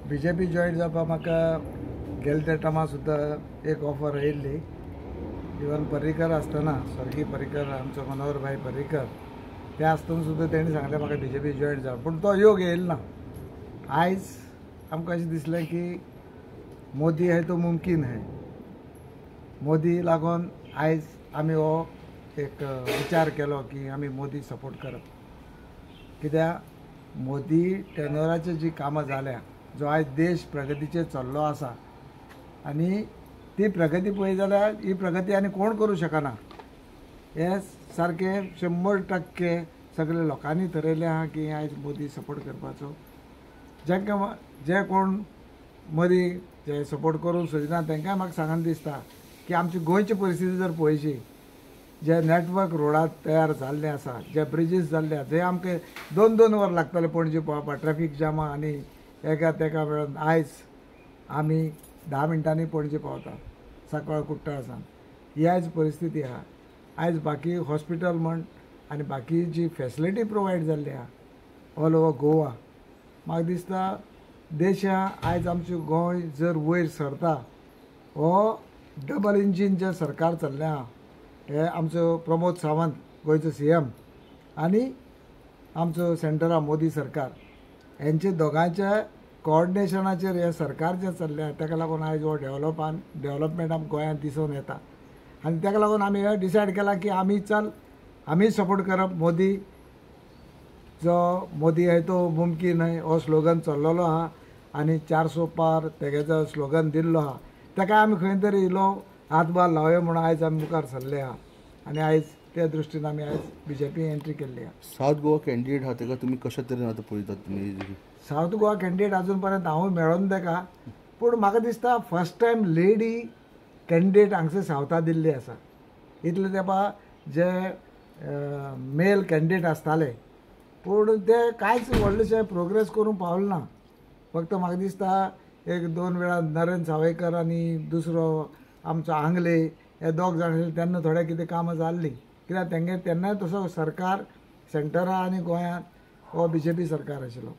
BJP join जावपाक म्हाका गेल्या त्या टायमा सुद्दां एक ऑफर येयल्ली. इवन पर्रीकर आसतना स्वर्गीय पर्रीकर आमचो मनोहर भाई पर्रीकर ते आसतना सुद्दां तेणी सांगलें म्हाका बीजेपी जॉईन जावप, पूण तो योग येयलो ना. आयज आमकां अशें दिसलें की मोदी है तो मुमकीन है. मोदी लागून आयज आमी हो एक विचार केलो की आमी मोदी सपोर्ट करप. कित्याक मोदी टेनोराची जी कामां जाल्या, जो आयज देश प्रगतीचेर चल्लो आसा आनी ती प्रगती पळयत जाल्यार ही प्रगती आनी कोण करूं शकना. हे सारकें 100% सगळे लोकांनी ठरयलें आहा की आयज मोदी सपोर्ट करपाचो. जेंकां जे कोण मोदी जे सपोर्ट करूंक सोदिना तांकांय म्हाका सांगन दिसता की आमची गोंयची परिस्थिती जर पळयची, जे नेटवर्क रोडार तयार जाल्ले आसा, जे ब्रिजीस जाल्ले आसा, जे आमकां 2-2 वर लागताले पणजे पावपाक, ट्रॅफिक जामा आनी एका तेका मेळून आयज आमी 10 मिनटांनी पणजे पावता सकाळ कुट्टाळसान. ही आयज परिस्थिती आहा. आयज बाकी हॉस्पिटल म्हण आनी बाकी जी फॅसिलिटी प्रोवायड जाल्ली आहा ऑल ओवर गोवा, म्हाका दिसता देशा आयज आमचें गोंय जर वयर सरता, हो डबल इंजीन जे सरकार चल्लें आहा, हे आमचो प्रमोद सावंत गोंयचो CM आनी आमचो सेंटरा मोदी सरकार, हेंचे दोगांच्या कोऑर्डिनेशनाचेर हे सरकार जे चल्लें आहा, ताका लागून आयज हो डेव्हलपमेंट आमकां गोंयांत दिसून येता. आनी ताका लागून आमी हे डिसायड केलां की आमी सपोर्ट करप मोदी. जो मोदी है तो मुमकीन है हो स्लोगन चल्लोलो आहा आनी 400 पार तेगेचो स्लोगन दिल्लो आहा. ताका आमी खंय तरी इल्लो हातभार लावया म्हणून आयज आमी मुखार सरले आहा आनी आयज त्या दृश्टीन आमी आयज बीजेपी एंट्री केल्ली आहा. सावथ गोवा कॅन्डिडेट आहा ताका तुमी कशा तरेन आतां पळयतात तुमी? सावथ गोवा कॅन्डिडेट अजून पर्यंत हांव मेळोन ताका, पूण म्हाका दिसता फर्स्ट टायम लेडी कॅन्डिडेट हांगसर सावथा दिल्ली आसा. इतले तेंपा जे मेल कॅन्डिडेट आसताले पूण ते कांयच व्हडलेशें प्रोग्रेस करूंक पावले ना. फक्त म्हाका दिसता 1-2 वेळा नरेंद्र सावयकर आनी दुसरो आमचो आंगले हे दोग जाण तेन्ना थोडे कितें कामां जाल्लीं. कित्याक तेंगे तेन्नाय तसो सरकार सेंटरा आनी गोंयांत हो बीजेपी सरकार आशिल्लो.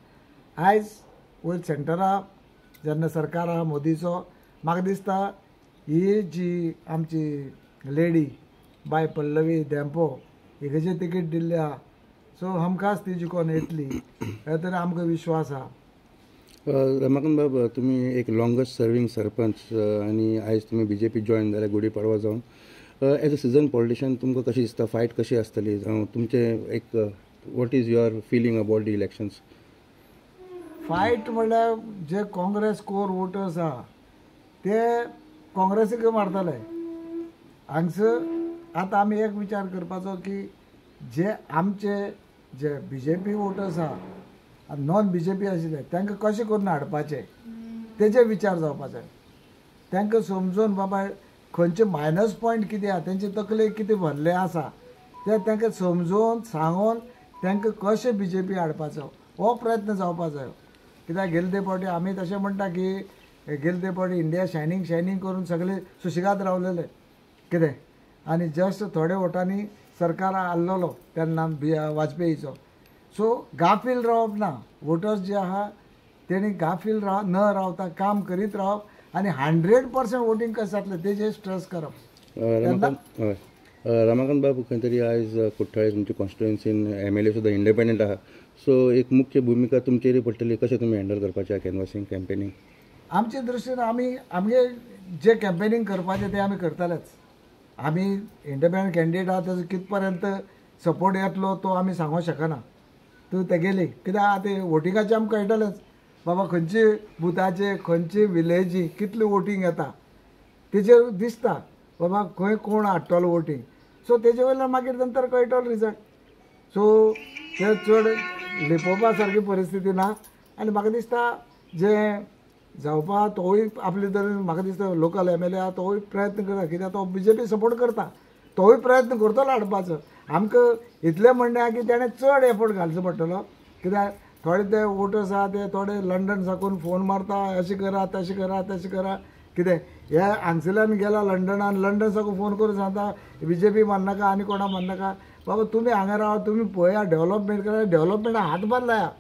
आयज वयर सेंटरा जेन्ना सरकार आहा मोदीचो, म्हाका दिसता ही जी आमची लेडी बाय पल्लवी धेंपो हिगेचे तिकेट दिल्ली आहा, सो हमखास ती जिखून येतली हे तरी आमकां विश्वास आहा. रमाकांत बाब, तुमी एक लॉंगस्ट सर्वींग सरपंच आनी आयज तुमी बीजेपी जॉयन जाल्या गुडी पाडवा जावन. एज अ सिजन पॉलिटिशियन तुमकां कशी दिसता फायट कशी आसतली? जावं तुमचे एक what is your feeling about the elections? फायट म्हणल्यार जे काँग्रेस कोर वोटर्स आहा ते काँग्रेसीक मारतले. हांगसर आतां आमी एक विचार करपाचो की जे आमचे जे बीजेपी वोटर्स आहा नॉन बीजेपी आशिल्ले तांकां कशें करून हाडपाचें तेजे विचार जावपाचे. तांकां समजून बाबा खंयचे मायनस पॉयंट कितें आहा, तेंचे तकलेक कितें भरलें आसा ते तांकां समजून सांगून तांकां कशें बीजेपी हाडपाचो हो प्रयत्न जावपा जायो. कित्याक गेले ते फावटी आमी तशें म्हणटा की गेले ते फावटी इंडिया शायनींग करून सगळे सुशेगाद रावलेले कितें आनी जस्ट थोडे वोटांनी सरकार हारलेलो तेन्ना वाजपेयीचो. सो गाफील रावप ना. वोटर्स जे आहा तेणी गाफील न रावता काम करीत रावप आनी 100% वोटींग कशें जातलें तेजेर स्ट्रेस करप. रमाकांत बाब, खंय तरी आयज कुट्टाळे तुमच्या कॉन्स्टिट्युएन्सीन MLA सुद्दां इंडिपेंडंट आहा, सो एक मुख्य भुमिका तुमचेर पडटली. कशें तुमी हँडल करपाचें कॅनवासींग कॅम्पेनींग? आमचे दृश्टीन आमगे जे कॅम्पेनींग करपाचें तें आमी करतलेच. आमी इंडिपेंडंट कॅन्डिडेट आहा तेजो कित पर्यंत सपोर्ट येतलो तो आमी सांगूंक शकना. तूं तेगेली कित्याक आतां वोटिंगाचें आमकां कळटलेंच बाबा खंयचे बुथाचे खंयचे विलेजी कितलें वोटींग येता तेजेर दिसता बाबा खंय कोण हाडटलो वोटींग. सो तेजे वयल्यान मागीर नंतर कळटलो रिजल्ट. सो ते चड लिपोवपा सारकी परिस्थिती ना आनी म्हाका दिसता जे जावपा तोवूय आपले तरेन म्हाका दिसता लोकल MLA आहा तोवूय प्रयत्न करता. कित्याक तो बीजेपी सपोर्ट करता, तोवूय प्रयत्न करतलो हाडपाचो. आमकां इतलें म्हणणें आहा की तेणें चड एफर्ट घालचो पडटलो. कित्याक थोडे ते वोटर्स आहा ते थोडे लंडन साकून फोन मारता अशें करा तशें करा तशें करा. कितें हे हांगसरल्यान गेला लंडनान, लंडन साकून फोन करून सांगता बीजेपी माननाका आनी कोणा माननाका. बाबा तुमी हांगा रावा, तुमी पळया डेव्हलपमेंट करा, डेव्हलपमेंटाक हातभार लाया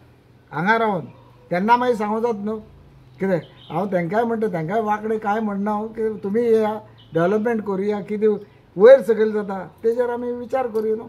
हांगा रावन, तेन्ना मागीर सांगूं जाता न्हू. कितें हांव तांकांय म्हणटा, तांकांय वांकडे काय म्हणना हांव की तुमी येया डेव्हलपमेंट करुया, कितें वयर सकयल जाता तेजेर आमी विचार करूया न्हू.